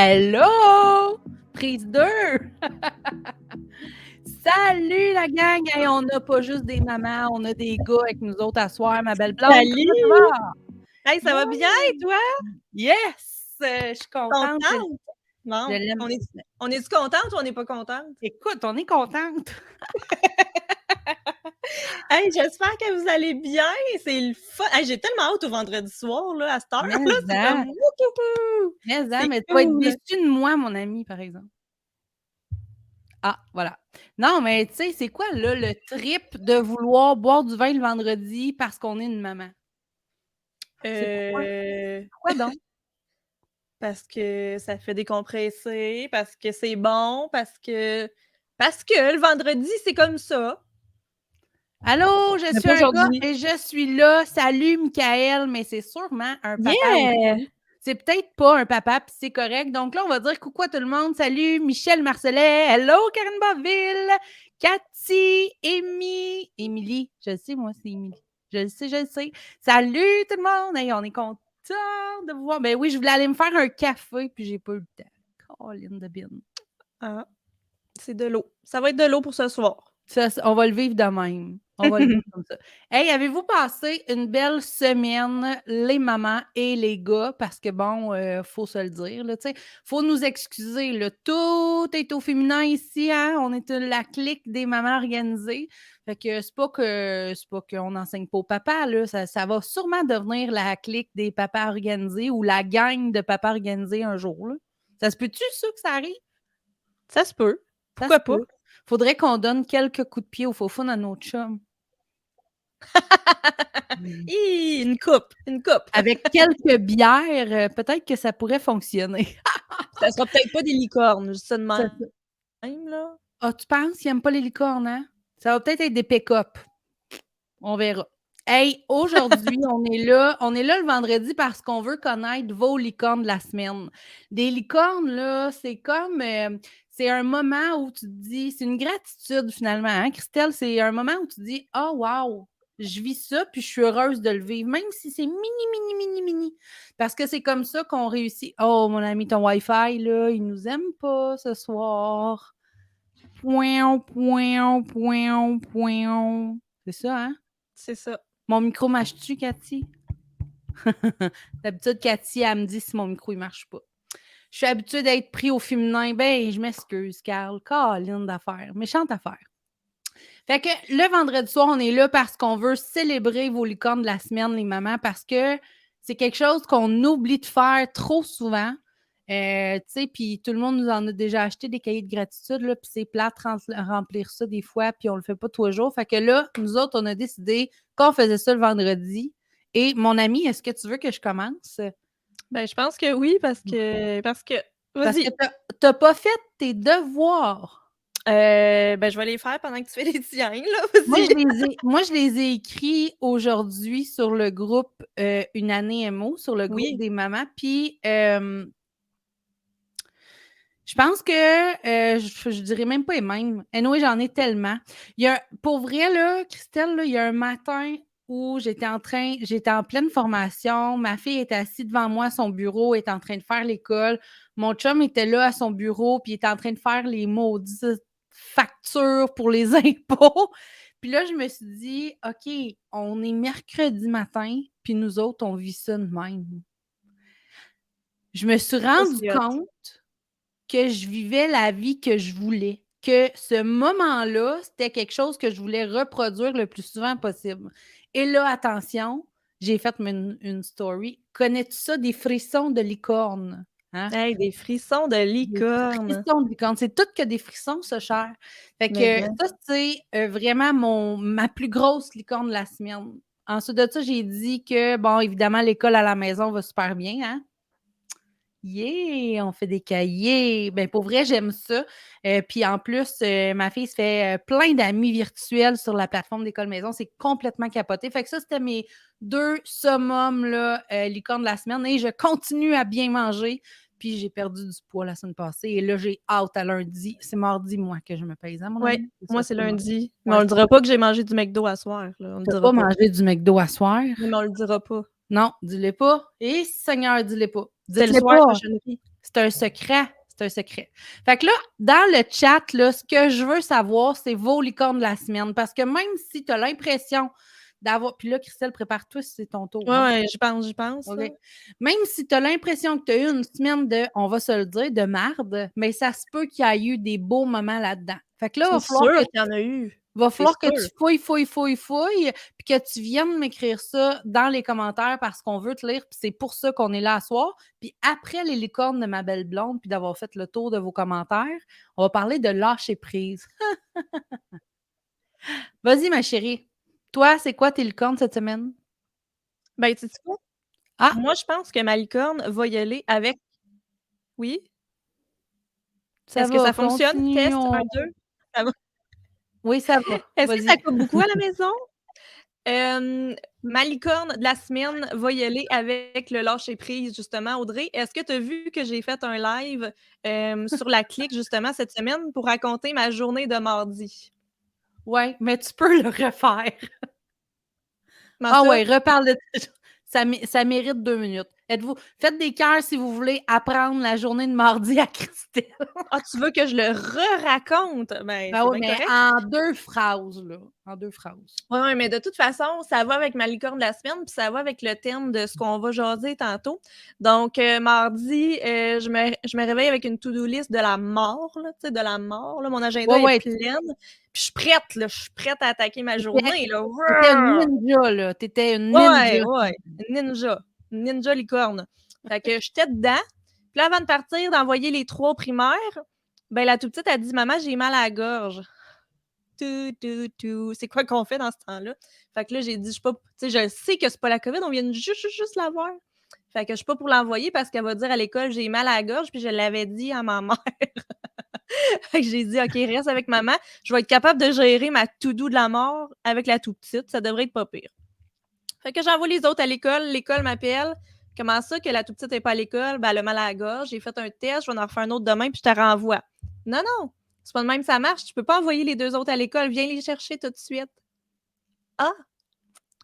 Hello! Prise 2! Salut la gang! Hey, on n'a pas juste des mamans, on a des gars avec nous autres à soir, ma belle blonde. Salut! Comment ça va? Hey, ça va bien, toi? Yes! Je suis contente. Contente? Bon, Je l'aime. on est-tu contente ou on n'est pas contente? Écoute, on est contente. Hey, j'espère que vous allez bien. C'est le fun. Hey, j'ai tellement hâte au vendredi soir, là, à cette heure. Là, c'est comme... Mais tu vas être déçue de moi, mon ami, par exemple. Ah, voilà. Non, mais tu sais, c'est quoi, là, le trip de vouloir boire du vin le vendredi parce qu'on est une maman? C'est pourquoi donc? Parce que ça fait décompresser, parce que c'est bon, parce que le vendredi, c'est comme ça. Allô, je suis un gars et je suis là. Salut, Michael, mais c'est sûrement un papa. Aussi. C'est peut-être pas un papa, puis c'est correct. Donc là, on va dire coucou à tout le monde. Salut, Michel Marcellet. Hello, Karine Boville. Cathy, Émilie. Je le sais, moi, c'est Émilie. Je le sais. Salut, tout le monde. Hey, on est content de vous voir. Ben oui, je voulais aller me faire un café, puis j'ai pas eu le temps. Colline de bine. Ah, c'est de l'eau. Ça va être de l'eau pour ce soir. Ça, on va le vivre de même. On va le vivre comme ça. Hey, avez-vous passé une belle semaine, les mamans et les gars? Parce que bon, faut se le dire, là, tu sais, faut nous excuser, là. Tout est au féminin ici, hein? On est la clique des mamans organisées. Fait que c'est pas qu'on n'enseigne pas au papa, là. Ça va sûrement devenir la clique des papas organisés ou la gang de papas organisés un jour, là. Ça se peut-tu, ça, que ça arrive? Ça se peut. Pourquoi pas? Faudrait qu'on donne quelques coups de pied au faux-fun à notre chum. Une coupe. Avec quelques bières, peut-être que ça pourrait fonctionner. Ça sera peut-être pas des licornes, je dis ça de même, là. Ah, tu penses qu'ils n'aiment pas les licornes, hein? Ça va peut-être être des pick-up. On verra. Hey, aujourd'hui, on est là le vendredi parce qu'on veut connaître vos licornes de la semaine. Des licornes, là, c'est comme... c'est un moment où tu te dis... C'est une gratitude, finalement, hein, Christelle? C'est un moment où tu te dis « Oh, wow! Je vis ça, puis je suis heureuse de le vivre, même si c'est mini. Parce que c'est comme ça qu'on réussit. Oh, mon ami, ton Wi-Fi, là, il nous aime pas ce soir. Point. C'est ça, hein? C'est ça. Mon micro marche-tu, Cathy? D'habitude, Cathy, elle me dit si mon micro, il marche pas. Je suis habituée d'être pris au féminin. Ben, je m'excuse, Carl. Caline d'affaires. Méchante affaire. Fait que le vendredi soir, on est là parce qu'on veut célébrer vos licornes de la semaine, les mamans, parce que c'est quelque chose qu'on oublie de faire trop souvent. Tu sais, puis tout le monde nous en a déjà acheté des cahiers de gratitude, là, puis c'est plate remplir ça des fois, puis on le fait pas tous les jours. Fait que là, nous autres, on a décidé qu'on faisait ça le vendredi. Et mon ami, est-ce que tu veux que je commence? Ben, je pense que oui, parce que vas-y. Parce que t'as pas fait tes devoirs. Ben, je vais les faire pendant que tu fais les tiens, là. Moi, je les ai écrits aujourd'hui sur le groupe Une année MO, sur le groupe des mamans. Puis, je pense que je dirais même pas les mêmes. Anyway, j'en ai tellement. Pour vrai, là, Christelle, là, il y a un matin où j'étais en pleine formation. Ma fille était assise devant moi à son bureau, elle était en train de faire l'école. Mon chum était là à son bureau, puis il était en train de faire les maudites factures pour les impôts. Puis là, je me suis dit, OK, on est mercredi matin, puis nous autres, on vit ça de même. Je me suis rendu compte que je vivais la vie que je voulais, que ce moment-là, c'était quelque chose que je voulais reproduire le plus souvent possible. Et là, attention, j'ai fait une story. Connais-tu ça, des frissons de licorne? Hein? Hey, des frissons de licorne. Des frissons de licorne. C'est tout que des frissons, ça, cher. Fait que ça, c'est vraiment ma plus grosse licorne de la semaine. Ensuite de ça, j'ai dit que, bon, évidemment, l'école à la maison va super bien, hein? Yeah! On fait des cahiers. Ben, pour vrai, j'aime ça. Puis en plus, ma fille se fait plein d'amis virtuels sur la plateforme d'École Maison. C'est complètement capoté. Fait que ça, c'était mes 2 summums, là, licorne de la semaine. Et je continue à bien manger. Puis j'ai perdu du poids la semaine passée. Et là, j'ai hâte à lundi. C'est mardi, moi, que je me pèse, hein, mon ami? Oui, moi, c'est lundi. Mais on le dira pas que j'ai mangé du McDo à soir. Là. On le dira pas mangé du McDo à soir? Mais on le dira pas. Non, dis-le pas. Et Seigneur, dis-le pas. C'est le soir que je ne vis. C'est un secret. C'est un secret. Fait que là, dans le chat, là, ce que je veux savoir, c'est vos licornes de la semaine. Parce que même si tu as l'impression d'avoir. Puis là, Christelle, prépare-toi si c'est ton tour. Hein? Ouais, j'y pense. OK. Même si tu as l'impression que tu as eu une semaine de, on va se le dire, de marde, mais ça se peut qu'il y ait eu des beaux moments là-dedans. Fait que là, il va C'est falloir sûr que qu'il y en a eu. va C'est falloir que tu sûr. fouilles, puis que tu viennes m'écrire ça dans les commentaires parce qu'on veut te lire, puis c'est pour ça qu'on est là à soir. Puis après les licornes de ma belle blonde, puis d'avoir fait le tour de vos commentaires, on va parler de lâcher prise. Vas-y, ma chérie. Toi, c'est quoi tes licornes cette semaine? Ben, tu sais quoi? Ah, Moi, je pense que ma licorne va y aller avec oui? ça Est-ce que va, ça fonctionne? Test un continuons. 2. Ça va? Oui, ça va. Est-ce que ça Vas-y. coupe beaucoup à la maison? Hem, Ma licorne de la semaine va y aller avec le lâcher prise, justement. Audrey, est-ce que tu as vu que j'ai fait un live, sur la clique, justement, cette semaine pour raconter ma journée de mardi? Ouais, mais tu peux le refaire. Comment Ah ça? ouais, reparle de ça mérite 2 minutes. Faites des cœurs si vous voulez apprendre la journée de mardi à Christelle. Ah, tu veux que je le re-raconte? Ben, Ben c'est oui, bien mais correct. en 2 phrases, là, en 2 phrases. Ouais, ouais, mais de toute façon, ça va avec ma licorne de la semaine, puis ça va avec le thème de ce qu'on va jaser tantôt. Donc, mardi, je me réveille avec une to-do list de la mort, là, tu sais, de la mort, là. Mon agenda Ouais, est ouais, pleine, puis je suis prête, là, je suis prête à attaquer ma tu journée, là. étais une Roar! ninja, là, tu étais une Ouais, ninja. ouais, ninja licorne. Fait que j'étais dedans. Puis là, avant de partir, d'envoyer les 3 primaires, ben la toute petite a dit: «Maman, j'ai mal à la gorge». Tout, tout, tout. C'est quoi qu'on fait dans ce temps-là? Fait que là, j'ai dit: «Je suis pas» tu sais, je sais que c'est pas la COVID, on vient de juste la voir. Fait que je suis pas pour l'envoyer parce qu'elle va dire à l'école: «J'ai mal à la gorge», puis je l'avais dit à ma mère. Fait que j'ai dit: «OK, reste avec maman, je vais être capable de gérer ma to do de la mort avec la toute petite, ça devrait être pas pire». Fait que j'envoie les autres à l'école m'appelle: «Comment ça que la toute petite est pas à l'école?» «Ben, elle a mal à la gorge, j'ai fait un test, je vais en refaire un autre demain, puis je te renvoie». «Non, non, c'est pas de même ça marche, tu peux pas envoyer les 2 autres à l'école, viens les chercher tout de suite». «Ah,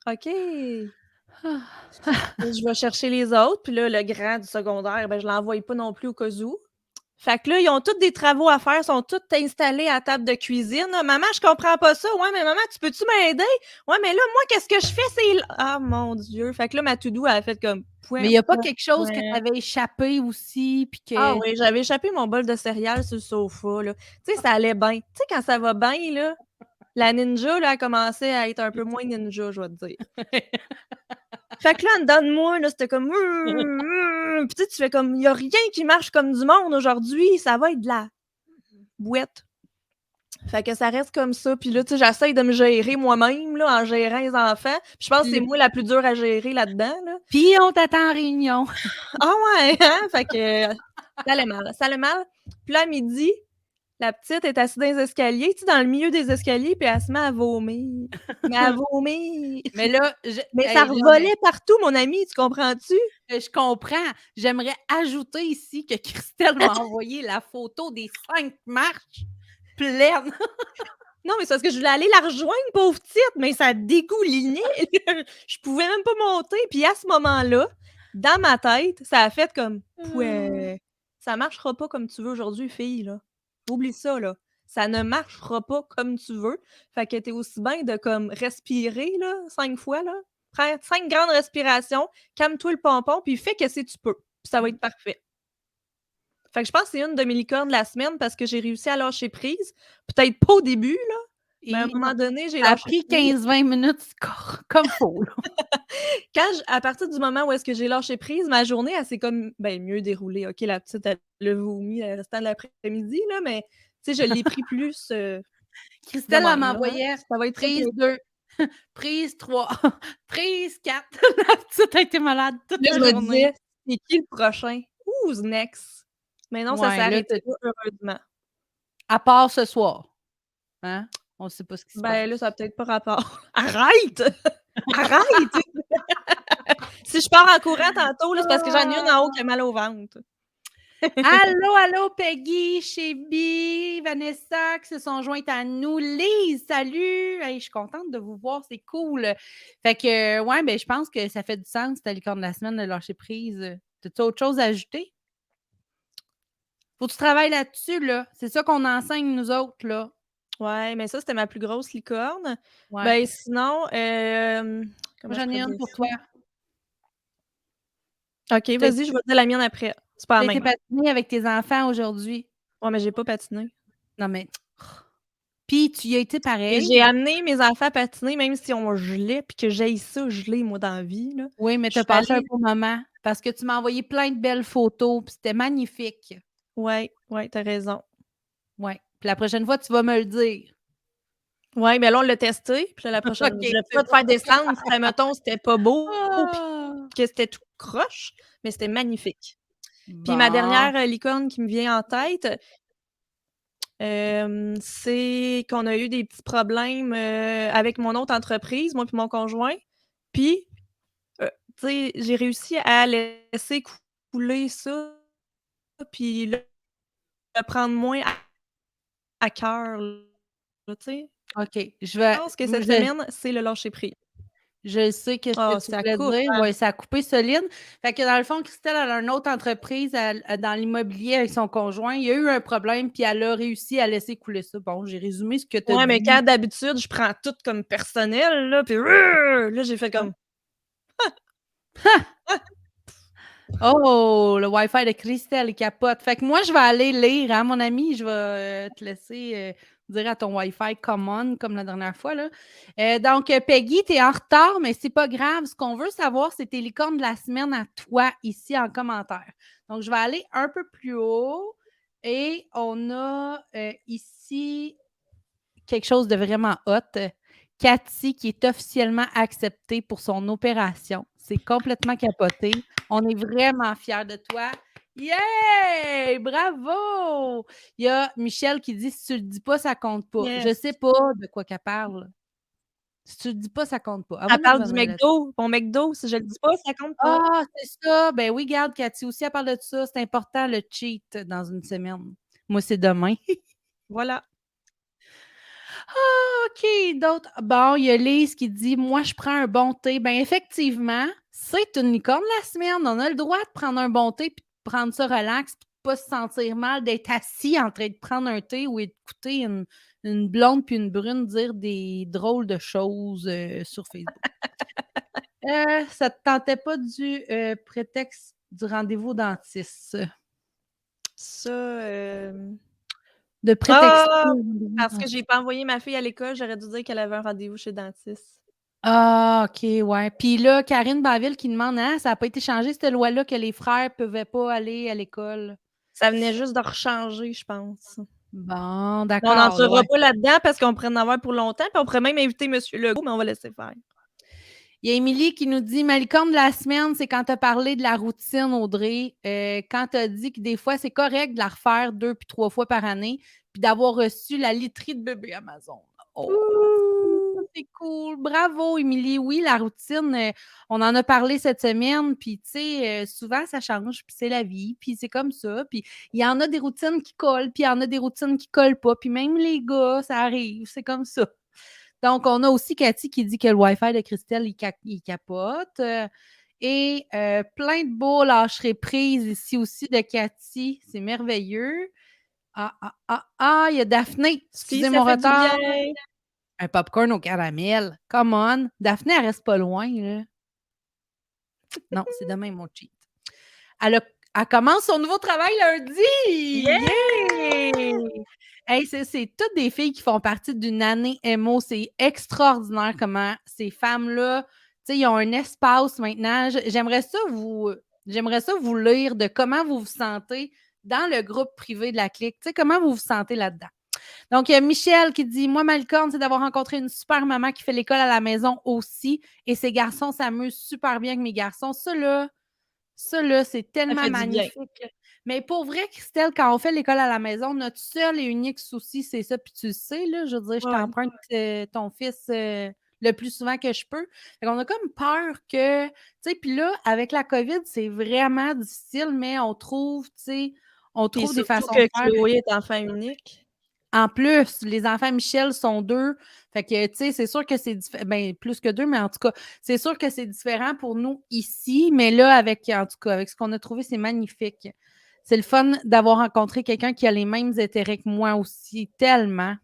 OK». Je vais chercher les autres, puis là, le grand du secondaire, ben, je l'envoie pas non plus au cas où. Fait que là, ils ont tous des travaux à faire, sont tous installés à la table de cuisine. Ah, «Maman, je comprends pas ça». «Ouais, mais maman, tu peux-tu m'aider?» «Ouais, mais là, moi, qu'est-ce que je fais? C'est l» ah mon Dieu! Fait que là, ma to do, elle a fait comme Mais point, il y a pas point, quelque chose que tu point. avais échappé aussi puis Ah que oui, j'avais échappé mon bol de céréales sur le sofa, là. Tu sais, ça allait bien. Tu sais, quand ça va bien, là, la ninja, là, elle commençait à être un peu moins ninja, je vais te dire. Fait que là, en dedans de moi, là, c'était comme puis tu sais, tu fais comme: «Il y a rien qui marche comme du monde aujourd'hui, ça va être de la bouette». Fait que ça reste comme ça, puis là, tu sais, j'essaye de me gérer moi-même, là, en gérant les enfants. Puis je pense que c'est moi la plus dure à gérer là-dedans, là. puis on t'attend en réunion. Ah ouais, hein? Fait que ça allait mal, ça allait mal. Puis là, à midi, la petite est assise dans les escaliers, tu sais, dans le milieu des escaliers, puis elle se met à vomir. Mais à vomir! Mais là, Mais ça hey, là, mais revolait partout, mon ami, tu comprends-tu? je comprends. J'aimerais ajouter ici que Christelle m'a envoyé la photo des 5 marches pleines. Non, mais c'est parce que je voulais aller la rejoindre, pauvre petite, mais ça dégoulinait. Je pouvais même pas monter. Puis à ce moment-là, dans ma tête, ça a fait comme pouais. Ça marchera pas comme tu veux aujourd'hui, fille, là. Oublie ça, là. Ça ne marchera pas comme tu veux. Fait que tu aussi bien de comme respirer là, 5 fois, là. Prends 5 grandes respirations, calme-toi le pompon, puis fais que si tu peux. Puis ça va être parfait. Fait que je pense que c'est une de mes licornes de la semaine parce que j'ai réussi à lâcher prise. Peut-être pas au début, là, mais à un Et moment donné, j'ai ça a lâché pris prise. 15-20 minutes comme faut, là. À partir du moment où est-ce que j'ai lâché prise, ma journée, elle s'est comme, ben, mieux déroulée. OK, la petite, elle a vomi le restant de l'après-midi, là, mais tu sais, je l'ai pris plus, de Christelle, elle même, là, hein. m'envoyait Ça va être ça qui prise est 2, prise 3, prise 4. La petite a été malade toute là, la je me journée. disais: «C'est qui le prochain? Who's next?» Mais non, ça s'est Ouais, là, arrêté là, heureusement. à part ce soir, hein, on sait pas ce qui se Ben, là, ça a passe. peut-être pas rapport. Arrête! Arrête! Si je pars en courant tantôt, là, c'est parce que j'en ai une en haut qui a mal au ventre. Allô, allô, Peggy, Chébi, Vanessa qui se sont jointes à nous. Lise, salut! Hey, je suis contente de vous voir, c'est cool. Fait que, ouais, ben, je pense que ça fait du sens, ta licorne de la semaine de lâcher prise. T'as-tu autre chose à ajouter? Faut que tu travailles là-dessus, là. C'est ça qu'on enseigne, nous autres, là. Ouais, mais ça, c'était ma plus grosse licorne. Ouais. Ben, sinon, Moi, comment je j'en ai pourrais une dire pour ça? toi. OK, Tu as vas-y, je vais te dire la mienne après. C'est pas la été même. patiner avec tes enfants aujourd'hui. Ouais, mais j'ai pas patiné. Non, mais puis tu y as été Et j'ai pareil? amené mes enfants à patiner, même si on gelait, puis que j'haïs ça geler, moi, dans la vie, là. Oui, mais Je tu as suis passé un allée beau moment parce que tu m'as envoyé plein de belles photos, puis c'était magnifique. ouais, ouais, tu as raison. Ouais. Puis la prochaine fois, tu vas me le dire. Ouais, mais là, on l'a testé, puis là, la prochaine OK, je voulais c'est pas te bon. faire descendre si, admettons, c'était pas beau, puis Ah! que c'était tout croche, mais c'était magnifique. Puis ma Bon. dernière, licorne qui me vient en tête, c'est qu'on a eu des petits problèmes, avec mon autre entreprise, moi puis mon conjoint. Puis, tu sais, j'ai réussi à laisser couler ça, puis le prendre moins à cœur, là, tu sais? OK. Je pense que cette semaine, c'est le lâcher prise. Je sais qu'est-ce que Ah, tu ça voulais coupe, dire. hein? Ouais, ça a coupé solide. Fait que dans le fond, Christelle, elle a une autre entreprise dans l'immobilier avec son conjoint. Il y a eu un problème, puis elle a réussi à laisser couler ça. Bon, j'ai résumé ce que tu as Ouais, mais dit. quand d'habitude, je prends tout comme personnel, là, puis là, j'ai fait Ah. comme: Oh, le Wi-Fi de Christelle, il capote. Fait que moi, je vais aller lire, hein, mon ami. Je vais te laisser dire à ton Wi-Fi come on, comme la dernière fois, là. Donc, Peggy, tu es en retard, mais c'est pas grave. Ce qu'on veut savoir, c'est tes licornes de la semaine à toi, ici, en commentaire. Donc, je vais aller un peu plus haut. Et on a ici quelque chose de vraiment hot. Cathy qui est officiellement acceptée pour son opération. C'est complètement capoté. On est vraiment fiers de toi. Yay! Bravo! Il y a Michel qui dit si tu le dis pas, ça compte pas. Je «Yes». sais pas de quoi qu'elle parle. Si tu le dis pas, ça compte pas. Elle Avoue-nous parle du revenir là-dessus. McDo. Mon McDo, si je le dis pas, ça compte pas. Ah, c'est ça. Ben oui, garde, Cathy aussi, elle parle de ça. C'est important le cheat dans une semaine. Moi, c'est demain. Voilà. Ah, OK, d'autres. Bon, il y a Lise qui dit moi, je prends un bon thé. Bien, effectivement, c'est une licorne la semaine. On a le droit de prendre un bon thé puis de prendre ça relax puis de pas se sentir mal, d'être assis en train de prendre un thé ou d'écouter une blonde puis une brune dire des drôles de choses sur Facebook. Ça te tentait pas du prétexte du rendez-vous au dentiste? Ça, De prétexter ah! un rendez-vous au Parce que j'ai dentiste. pas envoyé ma fille à l'école, j'aurais dû dire qu'elle avait un rendez-vous chez le dentiste. Ah, OK, ouais. Puis là, Karine Baville qui demande hein, ça n'a pas été changé, cette loi-là, que les frères ne pouvaient pas aller à l'école. Ça venait juste de rechanger, je pense. Bon, Mais on d'accord, n'entrera ouais. pas là-dedans parce qu'on pourrait en avoir pour longtemps, puis on pourrait même inviter monsieur Legault, mais on va laisser faire. Il y a Émilie qui nous dit ma licorne de la semaine, c'est quand tu as parlé de la routine, Audrey. Quand tu as dit que des fois, c'est correct de la refaire 2 puis 3 fois par année, puis d'avoir reçu la literie de bébé Amazon. Oh, ça, Ouh! c'est cool. Bravo, Émilie. Oui, la routine, on en a parlé cette semaine, puis tu sais, souvent, ça change, puis c'est la vie, puis c'est comme ça. Puis il y en a des routines qui collent, puis il y en a des routines qui collent pas. Puis même les gars, ça arrive, c'est comme ça. Donc, on a aussi Cathy qui dit que le Wi-Fi de Christelle, il capote. Et plein de beaux lâcheries prises ici aussi de Cathy. C'est merveilleux. Il y a Daphné. Si Excusez ça mon fait du bien. retard. Un popcorn au caramel. Come on. Daphné, elle reste pas loin, là. Non, c'est demain, mon cheat. Elle commence son nouveau travail lundi! Yeah! Hey, c'est toutes des filles qui font partie d'une année émo. C'est extraordinaire comment ces femmes-là, tu sais, ils ont un espace maintenant. J'aimerais ça vous lire de comment vous vous sentez dans le groupe privé de la clique. Tu sais, comment vous vous sentez là-dedans. Donc, il y a Michel qui dit moi, ma licorne, c'est d'avoir rencontré une super maman qui fait l'école à la maison aussi. Et ses garçons s'amusent super bien avec mes garçons. Ça, là, c'est Ça tellement fait du bien. magnifique. Mais pour vrai, Christelle, quand on fait l'école à la maison, notre seul et unique souci, c'est ça. Puis tu le sais, là, je veux dire, je Ouais, ouais. t'emprunte ton fils le plus souvent que je peux. Fait qu'on a comme peur que, tu sais, puis là, avec la COVID, c'est vraiment difficile, mais on trouve, tu sais, on Puis trouve des surtout façons de que faire. Chloé est enfant unique. En plus, les enfants Michel sont 2. Fait que, tu sais, c'est sûr que c'est ben, plus que 2, mais en tout cas, c'est sûr que c'est différent pour nous ici. Mais là, en tout cas, avec ce qu'on a trouvé, c'est magnifique. C'est le fun d'avoir rencontré quelqu'un qui a les mêmes intérêts que moi aussi, tellement.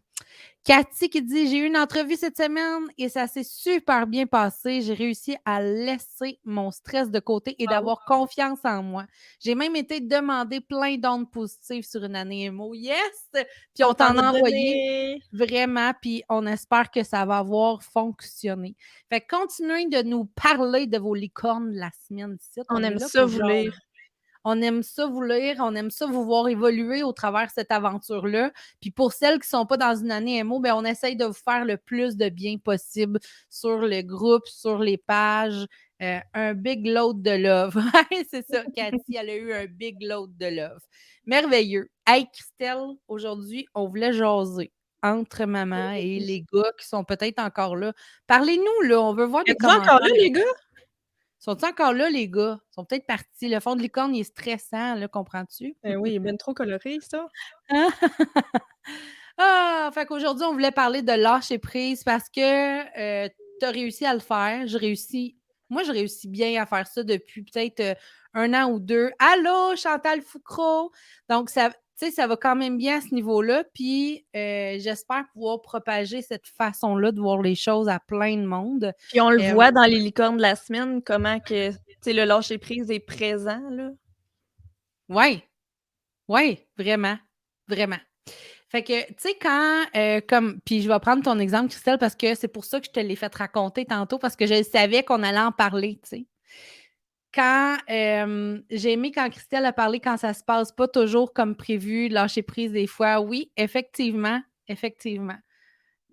Cathy qui dit: «J'ai eu une entrevue cette semaine et ça s'est super bien passé. J'ai réussi à laisser mon stress de côté et Wow. d'avoir confiance en moi. J'ai même été demander plein d'ondes positives sur une année MO». Yes! Puis on On t'en t'en a a envoyé donné. vraiment, puis on espère que ça va avoir fonctionné. Fait que continuez de nous parler de vos licornes de la semaine ici. On On est aime là ça pour vous jaser. lire. On aime ça vous lire, on aime ça vous voir évoluer au travers de cette aventure-là. Puis pour celles qui ne sont pas dans une année MO, ben on essaye de vous faire le plus de bien possible sur le groupe, sur les pages. Un big load de love. C'est ça, Cathy, elle a eu un big load de love. Merveilleux. Hey, Christelle, aujourd'hui, on voulait jaser entre maman et les gars qui sont peut-être encore là. Parlez-nous, là, on veut voir des Êtes-vous encore commentaires. là, les gars? Sont-ils encore là, les gars? Ils sont peut-être partis. Le fond de licorne, il est stressant, là, comprends-tu? Oui, il est ben trop coloré, ça. Hein? Ah! Fait qu'aujourd'hui, on voulait parler de lâcher prise parce que tu as réussi à le faire. Moi, je réussis bien à faire ça depuis peut-être 1 an ou 2. Allô, Chantal Foucault! Donc, ça, tu sais, ça va quand même bien à ce niveau-là. Puis, j'espère pouvoir propager cette façon-là de voir les choses à plein de monde. Puis on le Euh, voit dans les licornes de la semaine, comment que, tu sais, le lâcher prise est présent, là. ouais, ouais, vraiment, vraiment. Fait que, tu sais, quand, puis je vais prendre ton exemple, Christelle, parce que c'est pour ça que je te l'ai fait raconter tantôt, parce que je savais qu'on allait en parler, tu sais. Quand, j'ai aimé quand Christelle a parlé quand ça se passe pas toujours comme prévu, lâcher prise des fois. Oui, effectivement, effectivement.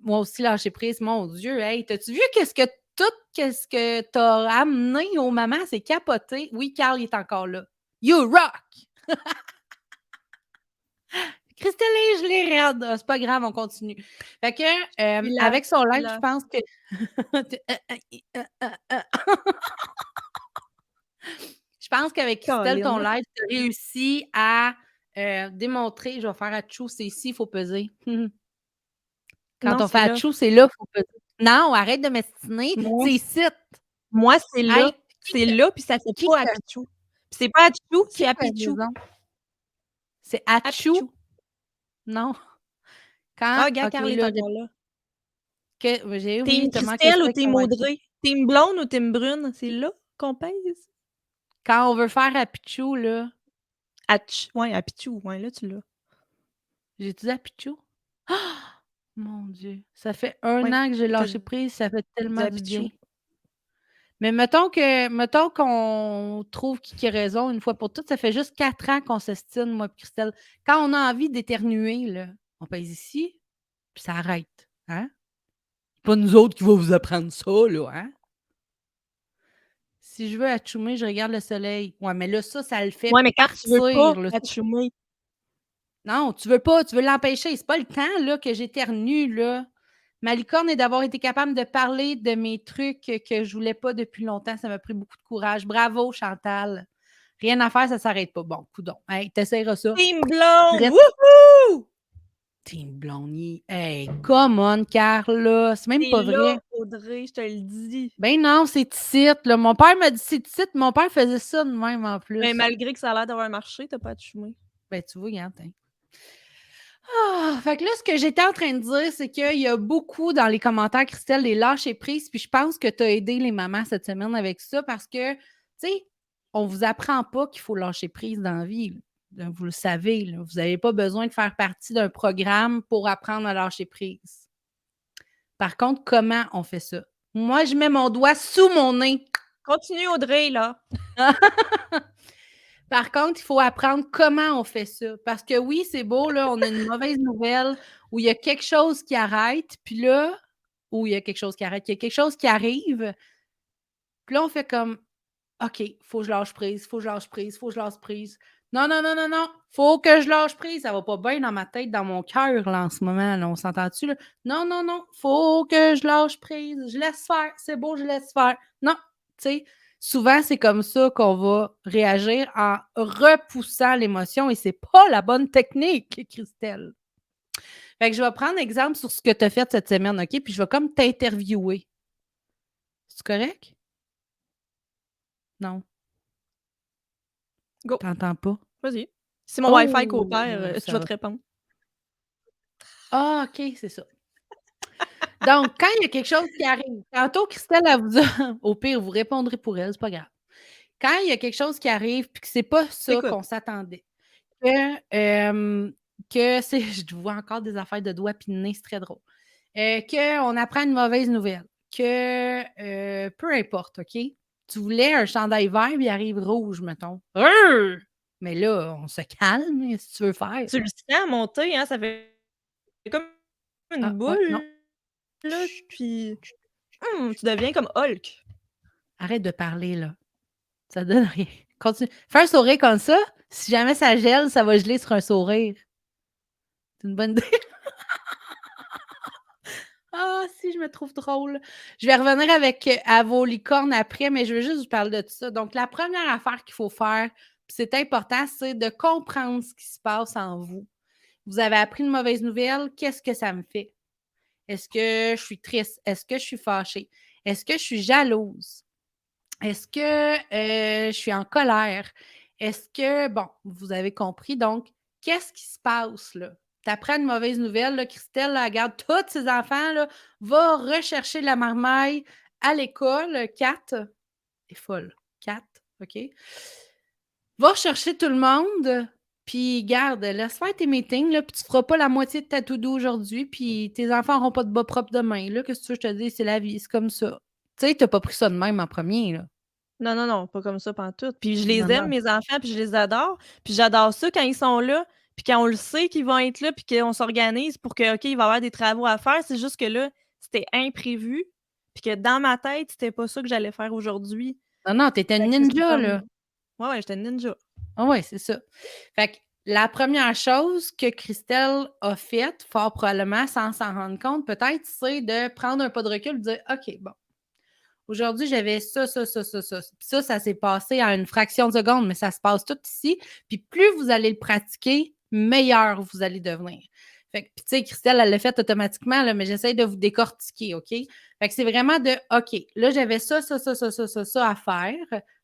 Moi aussi, lâcher prise, mon Dieu, hey, t'as-tu vu qu'est-ce que t'as amené aux mamans? C'est capoté. Oui, Carl est encore là. You rock! Christelle, je l'ai raide. Ah, c'est pas grave, on continue. Fait que, Puis là, avec son puis live, je là. pense que je pense qu'avec Christelle, ton Caroline. live, tu as réussi à, démontrer je vais faire atchou, c'est ici, il faut peser. Quand Non, on fait c'est là. atchou, c'est là, il faut peser. Non, arrête de m'estiner, Moi, c'est ici. moi, c'est là. Hey, C'est là, puis ça fait qui pas qui a Apichou. Puis c'est pas Atchou, c'est qui a Apichou. raison? C'est atchou? Apichou. Non. Quand Ah, gars, OK, Carl oui, est là, encore là. j'ai oublié, Team t'as manqué Christelle ça ou avec ton team Wi-Fi. Audrey? Team blonde ou team brune? C'est là qu'on pèse? Quand on veut faire atchou, là, Ouais, Apichou, ouais, là, tu l'as. j'ai-tu dit atchou? Ah! Mon Dieu, ça fait 1 Ouais, an que j'ai tu as lâché prise, ça fait dit tellement du bien. Apichou. Mais mettons qu'on trouve qui a raison une fois pour toutes, ça fait juste 4 ans qu'on s'estime, moi et Christelle. Quand on a envie d'éternuer, là, on pèse ici, puis ça arrête, hein? Pas nous autres qui va vous apprendre ça, là, hein? Si je veux atchoumer, je regarde le soleil. Ouais, mais là, ça le fait Ouais, mais quand tu veux pas partir, là. atchoumer. Non, tu veux pas, tu veux l'empêcher. C'est pas le temps, là, que j'éternue, là. Ma licorne est d'avoir été capable de parler de mes trucs que je voulais pas depuis longtemps. Ça m'a pris beaucoup de courage. Bravo, Chantal. Rien à faire, ça s'arrête pas. Bon, coudonc. Hey, t'essaieras ça. Team blonde! Drette. Wouhou! Team Blondie. Hey, come on, Carla. C'est même C'est pas là, vrai. Audrey, je te le dis. Ben non, c'est ici, là. Mon père m'a dit c'est ici. Mon père faisait ça de même, en Mais plus. malgré que ça a l'air d'avoir marché, tu as pas atchoumé. Ben, tu vois, regarde, hein. Ah! Fait que là, ce que j'étais en train de dire, c'est qu'il y a beaucoup dans les commentaires, Christelle, des lâcher prises, puis je pense que tu as aidé les mamans cette semaine avec ça parce que, tu sais, on vous apprend pas qu'il faut lâcher prise dans la vie, là. Vous le savez, là. Vous n'avez pas besoin de faire partie d'un programme pour apprendre à lâcher prise. Par contre, comment on fait ça? Moi, je mets mon doigt sous mon nez. Continue, Audrey, là. Par contre, il faut apprendre comment on fait ça. Parce que oui, c'est beau, là, on a une mauvaise nouvelle où il y a quelque chose qui arrête, puis là, où il y a quelque chose qui arrête, il y a quelque chose qui arrive, puis là, on fait comme OK, faut que je lâche prise, faut que je lâche prise, faut que je lâche prise. Non, non, non, non, non, faut que je lâche prise. Ça va pas bien dans ma tête, dans mon cœur, là, en ce moment, là. On s'entend-tu, là? Non, non, non, faut que je lâche prise. Je laisse faire. C'est beau, je laisse faire. Non, tu sais, souvent, c'est comme ça qu'on va réagir en repoussant l'émotion et c'est pas la bonne technique, Christelle. Fait que je vais prendre exemple sur ce que tu as fait cette semaine, OK? Puis je vais comme t'interviewer. C'est correct? Non. Go. T'entends pas? Vas-y. C'est mon Wi-Fi coopère, Oh, je ça vais va. te répondre. Ah, OK, c'est ça. Donc, quand il y a quelque chose qui arrive, tantôt Christelle, elle vous a au pire, vous répondrez pour elle, c'est pas grave. Quand il y a quelque chose qui arrive puis que c'est pas Je ça t'écoute. qu'on s'attendait, que c'est je vois encore des affaires de doigts puis de nez, c'est très drôle. Qu'on apprend une mauvaise nouvelle, peu importe, OK? Tu voulais un chandail vert, puis il arrive rouge, mettons. Mais là, on se calme, si tu veux faire. Tu le sens monter, hein, ça fait comme une Ah, ouais, non. boule, là, Chut, puis chut, tu deviens comme Hulk. arrête de parler, là. Ça donne rien. Continue. Fais un sourire comme ça. Si jamais ça gèle, ça va geler sur un sourire. C'est une bonne idée. Ah, si, je me trouve drôle. Je vais revenir à vos licornes après, mais je veux juste vous parler de tout ça. Donc, la première affaire qu'il faut faire, puis c'est important, c'est de comprendre ce qui se passe en vous. Vous avez appris une mauvaise nouvelle, qu'est-ce que ça me fait? Est-ce que je suis triste? Est-ce que je suis fâchée? Est-ce que je suis jalouse? Est-ce que je suis en colère? Est-ce que, bon, vous avez compris, donc, qu'est-ce qui se passe là? Tu apprends une mauvaise nouvelle, là, Christelle, là, elle garde tous ses enfants, là, va rechercher la marmaille à l'école. Kat est folle. Kat, OK? Va chercher tout le monde, puis garde, laisse faire tes meetings, là, puis tu feras pas la moitié de ta to-do aujourd'hui, puis tes enfants n'auront pas de bas propres demain. Là, qu'est-ce que tu veux que je te dise? C'est la vie, c'est comme ça. Tu sais, tu pas pris ça de même en premier, là. Non, non, non, pas comme ça pantoute. Puis je les Non, aime, non. mes enfants, puis je les adore. Puis j'adore ça quand ils sont là, puis quand on le sait qu'ils vont être là, puis qu'on s'organise pour que, OK, il va y avoir des travaux à faire. C'est juste que là, c'était imprévu, puis que dans ma tête, c'était pas ça que j'allais faire aujourd'hui. Non, non, tu étais Fait une que c'est ninja, là. comme ouais, ouais, j'étais une ninja. Ah ouais, c'est ça. Fait que la première chose que Christelle a faite, fort probablement, sans s'en rendre compte, peut-être, c'est de prendre un pas de recul et de dire OK, bon, aujourd'hui, j'avais ça, ça, ça, ça, ça. Puis ça s'est passé en une fraction de seconde, mais ça se passe tout ici. Puis plus vous allez le pratiquer, meilleur vous allez devenir. Fait que, puis tu sais, Christelle, elle l'a fait automatiquement, là, mais j'essaie de vous décortiquer, OK? Fait que c'est vraiment de OK, là, j'avais ça, ça, ça, ça, ça, ça, ça à faire.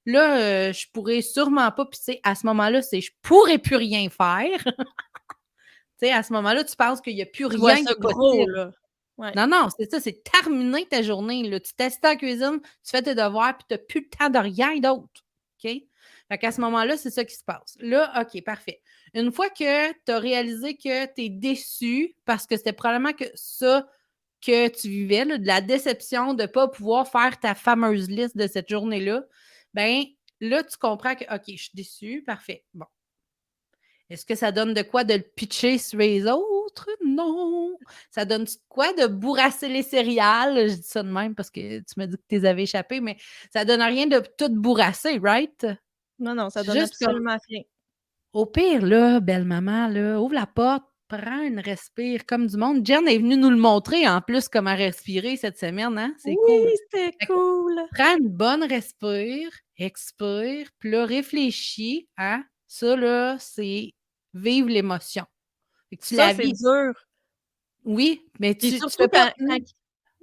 Là, je pourrais sûrement pas, puis tu sais, à ce moment-là, c'est je pourrais plus rien faire. Tu sais, à ce moment-là, tu penses qu'il y a plus Tu vois rien de ça gros, possible. là. Ouais. Non, non, c'est ça, c'est terminé ta journée, là. Tu t'assieds dans la cuisine, tu fais tes devoirs, puis tu n'as plus le temps de rien d'autre. OK? Fait qu'à ce moment-là, c'est ça qui se passe. Là, OK, parfait. Une fois que tu as réalisé que tu es déçu, parce que c'était probablement que ça que tu vivais, là, de la déception de ne pas pouvoir faire ta fameuse liste de cette journée-là, ben là, tu comprends que, OK, je suis déçue, parfait. Bon. Est-ce que ça donne de quoi de le pitcher sur les autres? Non. Ça donne quoi de bourrasser les céréales? Je dis ça de même parce que tu m'as dit que tu les avais échappés, mais ça donne rien de tout bourrasser, right? Non, non, ça C'est donne juste comme, absolument rien. au pire, là, belle maman, là, ouvre la porte, prends une respire comme du monde. Jen est venue nous le montrer en plus comment respirer cette semaine, hein? C'est cool. Oui, c'était Fait que cool! prends une bonne respire, expire, puis là, réfléchis, hein? Ça, là, c'est vivre l'émotion. Fait que tu Ça, la c'est vis. dur. Oui, mais Puis tu surtout fais pas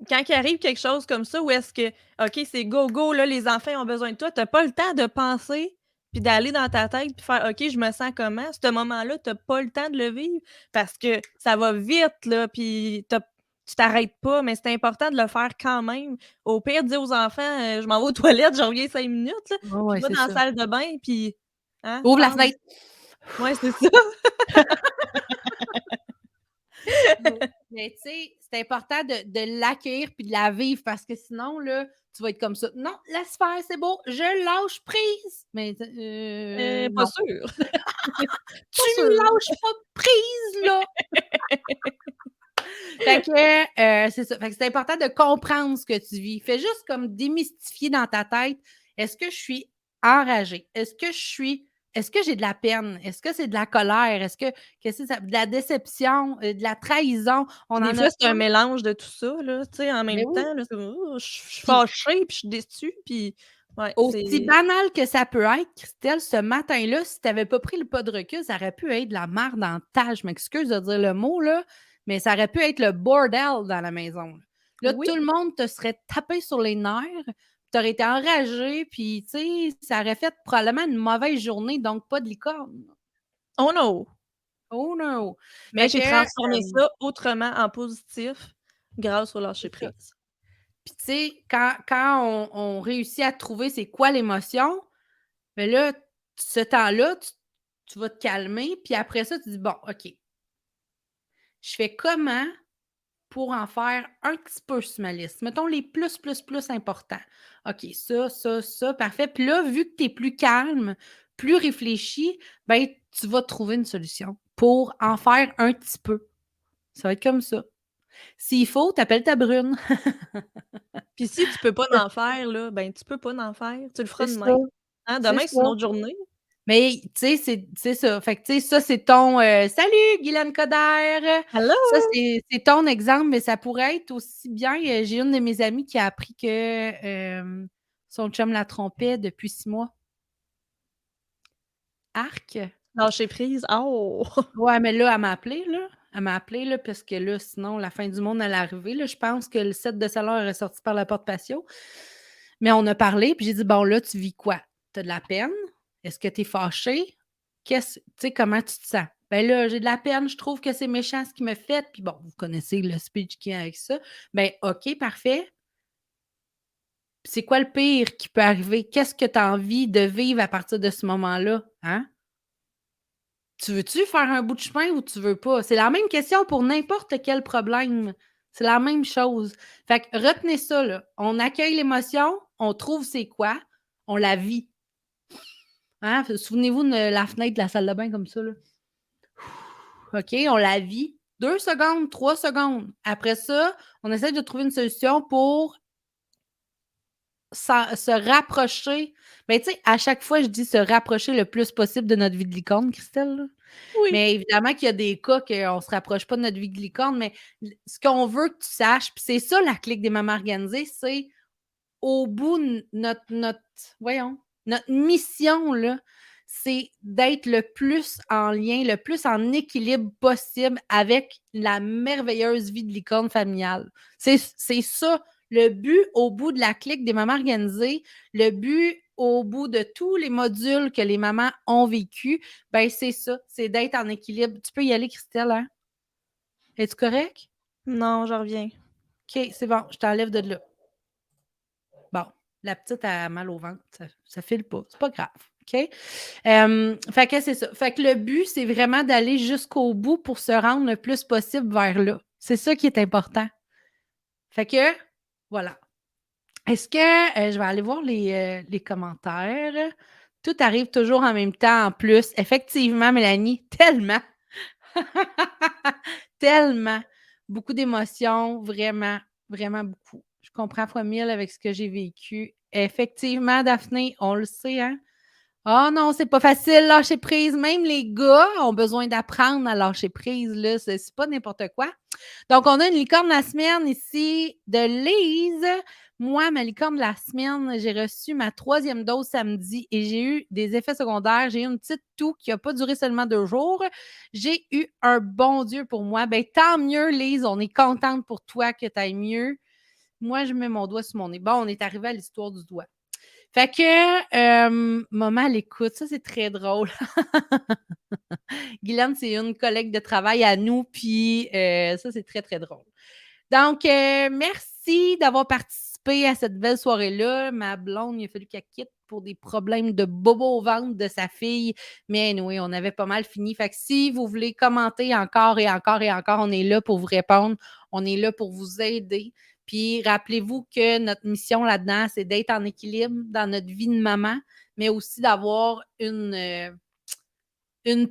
quand il arrive quelque chose comme ça où est-ce que, OK, c'est go, go, là, les enfants ont besoin de toi, tu as pas le temps de penser, puis d'aller dans ta tête, puis faire: «OK, je me sens comment?» Ce moment-là, tu as pas le temps de le vivre parce que ça va vite, là, puis tu t'arrêtes pas, mais c'est important de le faire quand même. Au pire, dis aux enfants: «Je m'en vais aux toilettes, je reviens 5 minutes», là, ouais, puis ouais, va c'est dans la ça. salle de bain, puis hein, Ouvre la parle. fenêtre. Ouais, c'est ça. Bon, mais tu sais, c'est important de l'accueillir puis de la vivre parce que sinon, là, tu vas être comme ça. «Non, laisse faire, c'est beau, je lâche prise!» Mais Pas non. sûr, «Tu pas me sûr. lâches pas prise, là!» Fait que, c'est ça. Fait que c'est important de comprendre ce que tu vis. Fais juste comme démystifier dans ta tête. Est-ce que je suis enragée? Est-ce que j'ai de la peine? Est-ce que c'est de la colère? Qu'est-ce que c'est ça? De la déception, de la trahison? On Puis des en a fois, c'est un plein. mélange de tout ça, là, tu sais, en Mais même oui. temps, là, c'est comme: «Oh, je suis Puis fâchée, puis je suis déçue», puis ouais, aussi c'est banal que ça peut être, Christelle, ce matin-là, si tu n'avais pas pris le pas de recul, ça aurait pu être de la merde en tas. Je m'excuse de dire le mot, là, mais ça aurait pu être le bordel dans la maison. Là, oui, tout le monde te serait tapé sur les nerfs, tu aurais été enragé, puis tu sais, ça aurait fait probablement une mauvaise journée, donc pas de licorne. Oh non! Oh no! Mais Fait j'ai que, transformé ça autrement en positif grâce au lâcher c'est ça. prise. Puis tu sais, quand on réussit à trouver c'est quoi l'émotion, ben là, ce temps-là, tu vas te calmer, puis après ça, tu dis: «Bon, OK, je fais comment pour en faire un petit peu sur ma liste?» Mettons les plus, plus, plus importants. OK, ça, parfait. Puis là, vu que tu es plus calme, plus réfléchi, ben tu vas trouver une solution pour en faire un petit peu. Ça va être comme ça. S'il faut, tu appelles ta brune. Puis si tu peux pas en faire, là, ben, tu peux pas en faire. Tu le feras C'est ça, demain. Hein, c'est demain, ça. c'est une autre journée. Mais tu sais, c'est ça. Fait que tu sais, ça, c'est ton, «Salut Guylaine Coderre!» Allô? Ça, c'est ton exemple, mais ça pourrait être aussi bien, j'ai une de mes amies qui a appris que, son chum la trompait depuis 6 mois. Arc! Lâcher prise. Oh! Ouais, mais là, elle m'a appelée, là. Elle m'a appelée, là, parce que là, sinon, la fin du monde allait arriver, là. Je pense que le 7 de salaire est sorti par la porte patio. Mais on a parlé, puis j'ai dit: «Bon, là, tu vis quoi? Tu as de la peine? Est-ce que tu es fâchée? Qu'est-ce tu sais, comment tu te sens?» «Ben là, j'ai de la peine, je trouve que c'est méchant ce qu'il me fait», puis bon, vous connaissez le speech qu'il y a avec ça. Ben, OK, parfait. Puis c'est quoi le pire qui peut arriver? Qu'est-ce que tu as envie de vivre à partir de ce moment-là, hein? Tu veux-tu faire un bout de chemin ou tu veux pas? C'est la même question pour n'importe quel problème. C'est la même chose. Fait que retenez ça, là. On accueille l'émotion, on trouve c'est quoi, on la vit. Hein? Souvenez-vous de la fenêtre de la salle de bain comme ça, là. OK, on la vit. 2 secondes, 3 secondes. Après ça, on essaie de trouver une solution pour se rapprocher. Mais tu sais, à chaque fois, je dis se rapprocher le plus possible de notre vie de licorne, Christelle, là. Oui. Mais évidemment qu'il y a des cas qu'on ne se rapproche pas de notre vie de licorne, mais ce qu'on veut que tu saches, puis c'est ça la clique des mamans organisées, c'est au bout de notre mission, là, c'est d'être le plus en lien, le plus en équilibre possible avec la merveilleuse vie de licorne familiale. C'est ça le but au bout de la clique des mamans organisées, le but au bout de tous les modules que les mamans ont vécu, ben c'est ça, c'est d'être en équilibre. Tu peux y aller, Christelle, hein? Es-tu correct? Non, je reviens. OK, c'est bon, je t'enlève de là. Bon, la petite a mal au ventre, ça file pas, c'est pas grave, OK? Fait que c'est ça. Fait que le but, c'est vraiment d'aller jusqu'au bout pour se rendre le plus possible vers là. C'est ça qui est important. Fait que, voilà. Est-ce que, je vais aller voir les commentaires. Tout arrive toujours en même temps en plus. Effectivement, Mélanie, tellement. Tellement. Beaucoup d'émotions, vraiment, vraiment beaucoup. Je comprends fois 1000 avec ce que j'ai vécu. Effectivement, Daphné, on le sait, hein? Ah non, c'est pas facile, lâcher prise. Même les gars ont besoin d'apprendre à lâcher prise, là. C'est pas n'importe quoi. Donc, on a une licorne de la semaine ici de Lise. Moi, ma licorne de la semaine, j'ai reçu ma 3e dose samedi et j'ai eu des effets secondaires. J'ai eu une petite toux qui n'a pas duré seulement 2 jours. J'ai eu un bon Dieu pour moi. Ben, tant mieux, Lise. On est contente pour toi que tu ailles mieux. Moi, je mets mon doigt sur mon nez. Bon, on est arrivé à l'histoire du doigt. Fait que, maman l'écoute, ça c'est très drôle. Guylaine, c'est une collègue de travail à nous, puis ça c'est très, très drôle. Donc, merci d'avoir participé à cette belle soirée-là. Ma blonde, il a fallu qu'elle quitte pour des problèmes de bobo au ventre de sa fille. Mais oui, on avait pas mal fini. Fait que si vous voulez commenter encore et encore et encore, on est là pour vous répondre. On est là pour vous aider. Puis rappelez-vous que notre mission là-dedans, c'est d'être en équilibre dans notre vie de maman, mais aussi d'avoir une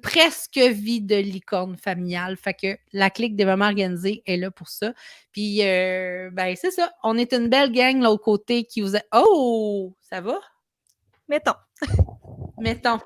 presque vie de licorne familiale. Fait que la clique des mamans organisées est là pour ça. Puis, ben, c'est ça. On est une belle gang, là, au côté qui vous a. Oh! Ça va? Mettons. Mettons.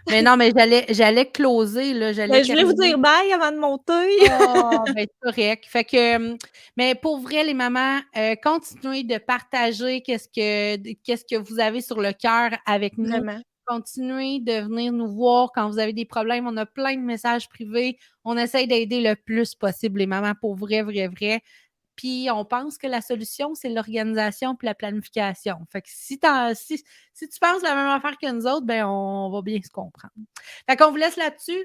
Mais non, mais j'allais closer, là. J'allais Ben, je voulais vous dire terminer. bye avant de monter. Oh, ben, c'est correct. Fait que, mais pour vrai, les mamans, continuez de partager qu'est-ce que vous avez sur le cœur avec nous. Vraiment. Continuez de venir nous voir quand vous avez des problèmes. On a plein de messages privés. On essaye d'aider le plus possible les mamans pour vrai, vrai, vrai. Puis on pense que la solution, c'est l'organisation puis la planification. Fait que si tu penses la même affaire que nous autres, ben on va bien se comprendre. Fait qu'on vous laisse là-dessus.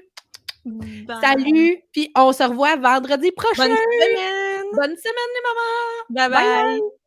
Bye. Salut, puis on se revoit vendredi prochain! Bonne semaine! Bonne semaine les mamans! Bye Bye bye! bye!